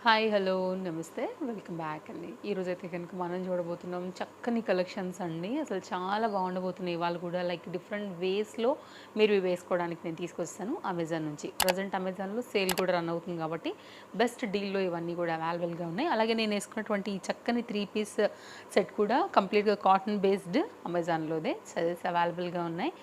Hi hello నమస్తే welcome back అండి. ఈరోజైతే కనుక మనం చూడబోతున్నాం చక్కని కలెక్షన్స్ అండి. అసలు చాలా బాగుండబోతున్నాయి ఇవాళ కూడా. లైక్ డిఫరెంట్ వేస్లో మీరు ఇవి వేసుకోవడానికి నేను తీసుకొస్తాను అమెజాన్ నుంచి. ప్రజెంట్ అమెజాన్లో సేల్ కూడా రన్ అవుతుంది కాబట్టి బెస్ట్ డీల్లో ఇవన్నీ కూడా అవైలబుల్గా ఉన్నాయి. అలాగే నేను వేసుకున్నటువంటి ఈ చక్కని 3 పీస్ సెట్ కూడా కంప్లీట్గా కాటన్ బేస్డ్ అమెజాన్లోదే సజెస్ అవైలబుల్గా ఉన్నాయి.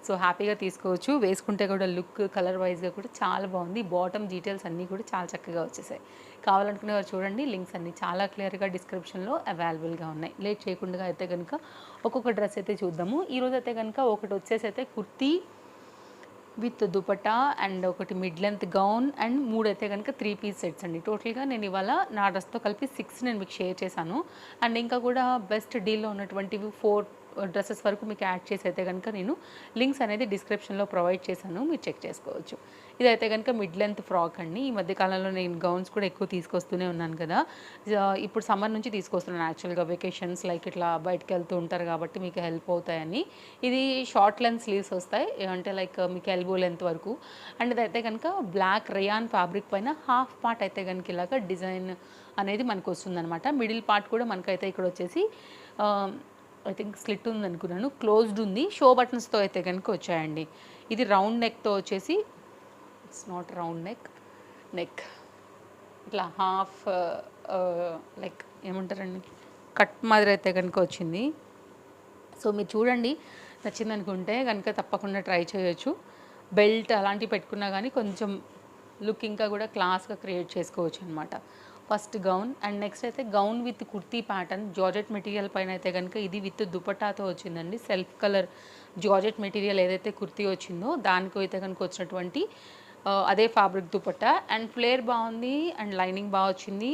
సో హ్యాపీగా తీసుకోవచ్చు. వేసుకుంటే కూడా లుక్ కలర్ వైజ్గా కూడా చాలా బాగుంది. బాటమ్ డీటెయిల్స్ అన్నీ కూడా చాలా చక్కగా వచ్చేసాయి. కావాలనుకునే వారు చూడండి, లింక్స్ అన్నీ చాలా క్లియర్గా డిస్క్రిప్షన్లో అవైలబుల్గా ఉన్నాయి. లేట్ చేయకుండా అయితే కనుక ఒక్కొక్క డ్రెస్ అయితే చూద్దాము. ఈరోజు అయితే కనుక ఒకటి వచ్చేసి అయితే కుర్తీ విత్ దుపట్టా అండ్ ఒకటి మిడ్ లెంత్ గౌన్ అండ్ 3 అయితే కనుక 3 పీస్ సెట్స్ అండి. టోటల్గా నేను ఇవాళ నా డ్రెస్తో కలిపి 6 నేను మీకు షేర్ చేశాను. అండ్ ఇంకా కూడా బెస్ట్ డీల్లో ఉన్నటువంటివి 4 డ్రెస్సెస్ వరకు మీకు యాడ్ చేసి అయితే కనుక నేను లింక్స్ అనేది డిస్క్రిప్షన్లో ప్రొవైడ్ చేశాను, మీరు చెక్ చేసుకోవచ్చు. ఇదైతే కనుక మిడ్ లెంత్ ఫ్రాక్ అండి. ఈ మధ్యకాలంలో నేను గౌన్స్ కూడా ఎక్కువ తీసుకొస్తూనే ఉన్నాను కదా. ఇప్పుడు సమ్మర్ నుంచి తీసుకొస్తున్నాను యాక్చువల్గా. వెకేషన్స్ లైక్ ఇట్లా బయటకు వెళ్తూ ఉంటారు కాబట్టి మీకు హెల్ప్ అవుతాయని. ఇది షార్ట్ లెంత్ స్లీవ్స్ వస్తాయి, అంటే లైక్ మీకు ఎల్బో లెంత్ వరకు. అండ్ ఇదైతే కనుక బ్లాక్ రేయాన్ ఫ్యాబ్రిక్ పైన హాఫ్ పార్ట్ అయితే కనుక ఇలాగ డిజైన్ అనేది మనకు వస్తుందన్నమాట. మిడిల్ పార్ట్ కూడా మనకైతే ఇక్కడ వచ్చేసి ఐ థింక్ స్లిట్ ఉంది అనుకున్నాను, క్లోజ్డ్ ఉంది. షో బటన్స్తో అయితే కనుక వచ్చాయండి. ఇది రౌండ్ నెక్తో వచ్చేసి, ఇట్స్ నాట్ రౌండ్ నెక్ ఇట్లా హాఫ్ లైక్ ఏమంటారండి, కట్ మాదిరి అయితే కనుక వచ్చింది. సో మీరు చూడండి, నచ్చింది అనుకుంటే కనుక తప్పకుండా ట్రై చేయొచ్చు. బెల్ట్ అలాంటివి పెట్టుకున్నా కానీ కొంచెం లుక్ ఇంకా కూడా క్లాస్గా క్రియేట్ చేసుకోవచ్చు అనమాట. ఫస్ట్ గౌన్ అండ్ నెక్స్ట్ అయితే gown with kurti pattern georgette material పైన అయితే కనుక ఇది విత్ దుపట్టాతో వచ్చిందండి. సెల్ఫ్ కలర్ జార్జెట్ మెటీరియల్ ఏదైతే కుర్తీ వచ్చిందో దానికి అయితే కనుక వచ్చినటువంటి అదే ఫ్యాబ్రిక్ దుపట్టా అండ్ ఫ్లేర్ బాగుంది అండ్ లైనింగ్ బాగా వచ్చింది.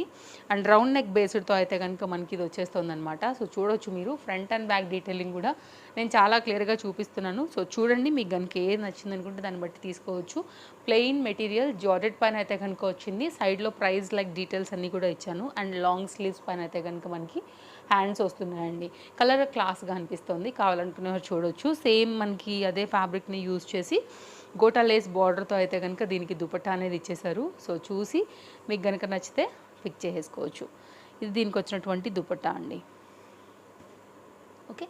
అండ్ రౌండ్ నెక్ బేస్డ్తో అయితే కనుక మనకి ఇది వచ్చేస్తుంది అనమాట. సో చూడొచ్చు మీరు, ఫ్రంట్ అండ్ బ్యాక్ డీటెయిలింగ్ కూడా నేను చాలా క్లియర్గా చూపిస్తున్నాను. సో చూడండి, మీకు కనుక ఏది నచ్చింది అనుకుంటే దాన్ని బట్టి తీసుకోవచ్చు. ప్లెయిన్ మెటీరియల్ జార్జెట్ పైన అయితే కనుక వచ్చింది. సైడ్లో ప్రైస్ లైక్ డీటెయిల్స్ అన్నీ కూడా ఇచ్చాను. అండ్ లాంగ్ స్లీవ్స్ పైన అయితే కనుక మనకి హ్యాండ్స్ వస్తున్నాయండి. కలర్ క్లాస్గా అనిపిస్తుంది, కావాలనుకునేవారు చూడొచ్చు. సేమ్ మనకి అదే ఫ్యాబ్రిక్ని యూజ్ చేసి గోటా లేస్ బార్డర్తో అయితే కనుక దీనికి దుపట్టా అనేది ఇచ్చేసారు. సో చూసి మీకు కనుక నచ్చితే పిక్ చేసేసుకోవచ్చు. ఇది దీనికి వచ్చినటువంటి దుపట్టా అండి. ఓకే,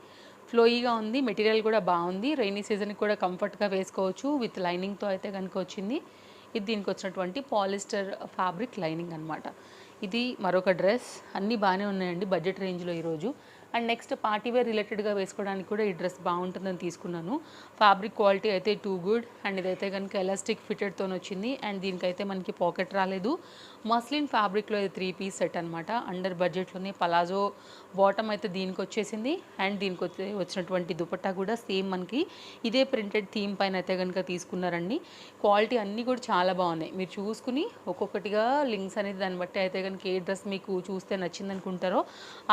ఫ్లోయిగా ఉంది, మెటీరియల్ కూడా బాగుంది. రైనీ సీజన్కి కూడా కంఫర్ట్గా వేసుకోవచ్చు. విత్ లైనింగ్తో అయితే కనుక వచ్చింది. ఇది దీనికి వచ్చినటువంటి పాలిస్టర్ ఫ్యాబ్రిక్ లైనింగ్ అనమాట. ఇది మరొక డ్రెస్. అన్నీ బాగానే ఉన్నాయండి బడ్జెట్ రేంజ్లో ఈరోజు. అండ్ నెక్స్ట్ పార్టీవేర్ రిలేటెడ్గా వేసుకోవడానికి కూడా ఈ డ్రెస్ బాగుంటుందని తీసుకున్నాను. ఫ్యాబ్రిక్ క్వాలిటీ అయితే టూ గుడ్. అండ్ ఇదైతే కనుక ఎలాస్టిక్ ఫిటెడ్తో వచ్చింది. అండ్ దీనికైతే మనకి పాకెట్ రాలేదు. మస్లిన్ ఫ్యాబ్రిక్లో ఇది 3 పీస్ సెట్ అనమాట. అండర్ బడ్జెట్లోనే పలాజో బాటమ్ అయితే దీనికి వచ్చేసింది. అండ్ దీనికి వచ్చినటువంటి దుపట్టా కూడా సేమ్ మనకి ఇదే ప్రింటెడ్ థీమ్ పైన అయితే కనుక తీసుకున్నారండి. క్వాలిటీ అన్నీ కూడా చాలా బాగున్నాయి. మీరు చూసుకుని ఒక్కొక్కటిగా లింక్స్ అనేది దాన్ని బట్టి అయితే కనుక ఏ డ్రెస్ మీకు చూస్తే నచ్చింది అనుకుంటారో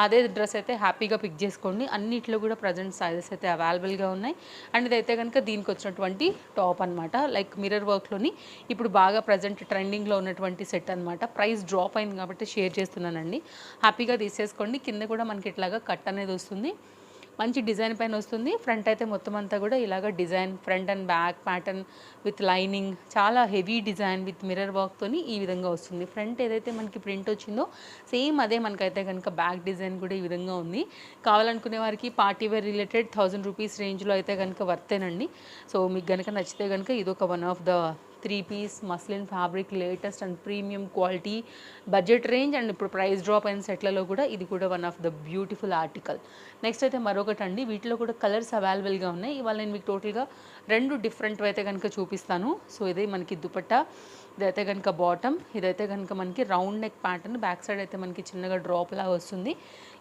అదే డ్రెస్ అయితే హ్యాపీగా పిక్ చేసుకోండి. అన్నిట్లో కూడా ప్రజెంట్ సైజెస్ అయితే అవైలబుల్గా ఉన్నాయి. అండ్ ఇదైతే కనుక దీనికి వచ్చినటువంటి టాప్ అనమాట. లైక్ మిర్రర్ వర్క్లోని ఇప్పుడు బాగా ప్రజెంట్ ట్రెండింగ్లో ఉన్నటువంటి సెట్ అనమాట. ప్రైస్ డ్రాప్ అయింది కాబట్టి షేర్ చేస్తున్నానండి. హ్యాపీగా తీసేసుకోండి. కింద కూడా మనకి ఇట్లాగా కట్ అనేది వస్తుంది, మంచి డిజైన్ పైన వస్తుంది. ఫ్రంట్ అయితే మొత్తం అంతా కూడా ఇలాగ design, front and back pattern with lining, చాలా హెవీ డిజైన్ విత్ మిర్రర్ వర్క్తోని ఈ విధంగా వస్తుంది. ఫ్రంట్ ఏదైతే మనకి ప్రింట్ వచ్చిందో సేమ్ అదే మనకైతే కనుక బ్యాక్ డిజైన్ కూడా ఈ విధంగా ఉంది. కావాలనుకునే వారికి పార్టీవేర్ రిలేటెడ్ 1000 రూపీస్ రేంజ్లో అయితే కనుక వర్తేనండి. సో మీకు కనుక నచ్చితే కనుక ఇదొక one of the 3 piece muslin fabric latest and premium quality budget range. And ఇప్పుడు ప్రైస్ డ్రాప్ అయిన సెట్లలో కూడా ఇది కూడా one of the beautiful article. Next అయితే మరొకటి అండి, వీటిలో కూడా కలర్స్ అవైలబుల్గా ఉన్నాయి. ఇవాళ నేను మీకు టోటల్గా 2 డిఫరెంట్ అయితే కనుక చూపిస్తాను. సో ఇదే మనకి దుపట్టా, ఇదైతే కనుక బాటమ్, ఇదైతే కనుక మనకి round neck pattern, back side అయితే మనకి చిన్నగా డ్రాప్ లాగా వస్తుంది.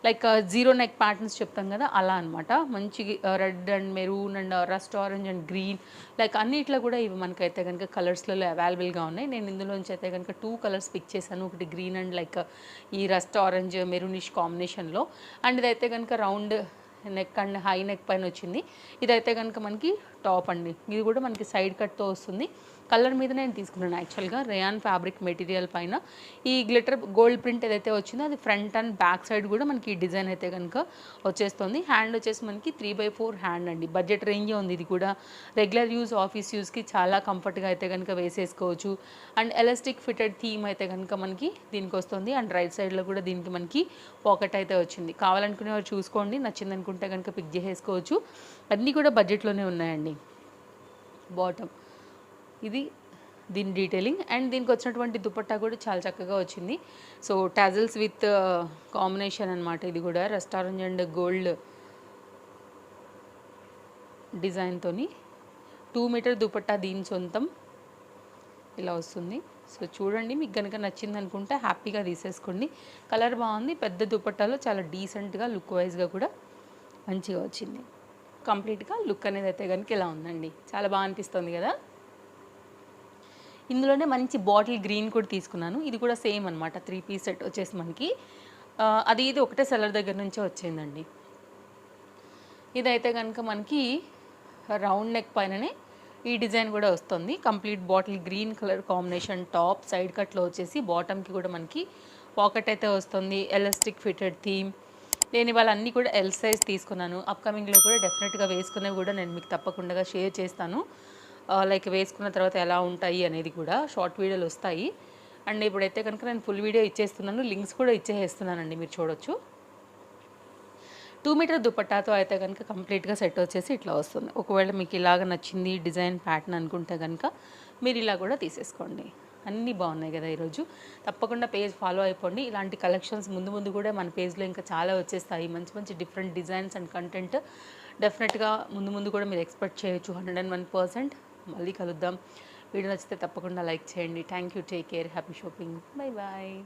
లైక్ జీరో నెక్ ప్యాటర్న్స్ చెప్తాం కదా అలా అనమాట. మంచి red and maroon and rust orange and green like అన్నిట్లో కూడా ఇవి మనకైతే కనుక కలర్స్లలో అవైలబుల్గా ఉన్నాయి. నేను ఇందులోంచి అయితే కనుక 2 కలర్స్ పిక్ చేశాను. ఒకటి గ్రీన్ అండ్ లైక్ ఈ రస్ట్ ఆరెంజ్ మెరూనిష్ కాంబినేషన్లో. అండ్ ఇదైతే కనుక round neck and high neck పైన వచ్చింది. ఇదైతే కనుక మనకి టాప్ అండి. ఇది కూడా మనకి సైడ్ కట్తో వస్తుంది. కలర్ మీద నేను తీసుకున్నాను యాక్చువల్గా రేయాన్ ఫ్యాబ్రిక్ మెటీరియల్ పైన ఈ గ్లిటర్ గోల్డ్ ప్రింట్ ఏదైతే వచ్చిందో అది ఫ్రంట్ అండ్ బ్యాక్ సైడ్ కూడా మనకి ఈ డిజైన్ అయితే కనుక వచ్చేస్తుంది. హ్యాండ్ వచ్చేసి మనకి 3/4 హ్యాండ్ అండి. బడ్జెట్ రేంజే ఉంది ఇది కూడా. రెగ్యులర్ యూజ్ ఆఫీస్ యూస్కి చాలా కంఫర్ట్గా అయితే కనుక వేసేసుకోవచ్చు. అండ్ ఎలాస్టిక్ ఫిటెడ్ థీమ్ అయితే కనుక మనకి దీనికి వస్తుంది. అండ్ రైట్ సైడ్లో కూడా దీనికి మనకి పాకెట్ అయితే వచ్చింది. కావాలనుకునే వారు చూసుకోండి, నచ్చింది అనుకుంటే కనుక పిక్ చేసేసుకోవచ్చు. అన్నీ కూడా బడ్జెట్లోనే ఉన్నాయండి. బాటమ్ ఇది దీని డీటెయిలింగ్. అండ్ దీనికి వచ్చినటువంటి దుపట్టా కూడా చాలా చక్కగా వచ్చింది. సో టాజిల్స్ విత్ కాంబినేషన్ అనమాట. ఇది కూడా రెస్టారెంట్ అండ్ గోల్డ్ డిజైన్తోని 2 మీటర్ దుపట్టా దీని సొంతం ఇలా వస్తుంది. సో చూడండి, మీకు కనుక నచ్చింది అనుకుంటే హ్యాపీగా తీసేసుకోండి. కలర్ బాగుంది. పెద్ద దుపట్టాలో చాలా డీసెంట్గా లుక్ వైజ్గా కూడా మంచిగా వచ్చింది. కంప్లీట్గా లుక్ అనేది అయితే కనుక ఇలా ఉందండి. చాలా బాగా అనిపిస్తుంది కదా. ఇందులోనే మంచి బాటిల్ గ్రీన్ కూడా తీసుకున్నాను. ఇది కూడా సేమ్ అనమాట. 3 పీస్ సెట్ వచ్చేసి మనకి ఇది ఒకటే సెల్లర్ దగ్గర నుంచే వచ్చిందండి. ఇదైతే కనుక మనకి రౌండ్ నెక్ పైననే ఈ డిజైన్ కూడా వస్తుంది. Complete bottle green colour combination top side కట్లో వచ్చేసి బాటమ్కి కూడా మనకి పాకెట్ అయితే వస్తుంది. Elastic fitted theme. నేను ఇవాళ అన్నీ కూడా ఎల్ సైజ్ తీసుకున్నాను. అప్కమింగ్లో కూడా డెఫినెట్గా వేసుకునేవి కూడా నేను మీకు తప్పకుండా షేర్ చేస్తాను. లైక్ వేసుకున్న తర్వాత ఎలా ఉంటాయి అనేది కూడా షార్ట్ వీడియోలు వస్తాయి. అండ్ ఇప్పుడైతే కనుక నేను ఫుల్ వీడియో ఇచ్చేస్తున్నాను. లింక్స్ కూడా ఇచ్చేస్తున్నానండి, మీరు చూడొచ్చు. 2 మీటర్ దుపట్టాతో అయితే కనుక కంప్లీట్గా సెట్ వచ్చేసి ఇట్లా వస్తుంది. ఒకవేళ మీకు ఇలాగ నచ్చింది డిజైన్ ప్యాటర్న్ అనుకుంటే కనుక మీరు ఇలా కూడా తీసేసుకోండి. అన్నీ బాగున్నాయి కదా ఈరోజు. తప్పకుండా పేజ్ ఫాలో అయిపోండి. ఇలాంటి కలెక్షన్స్ ముందు ముందు కూడా మన పేజ్లో ఇంకా చాలా వచ్చేస్తాయి. మంచి మంచి డిఫరెంట్ డిజైన్స్ అండ్ కంటెంట్ డెఫినెట్గా ముందు ముందు కూడా మీరు ఎక్స్పెక్ట్ చేయొచ్చు. 101%. మళ్ళీ కలుద్దాం. వీడియో నచ్చితే తప్పకుండా లైక్ చేయండి. Thank you. Take care. Happy shopping. Bye bye.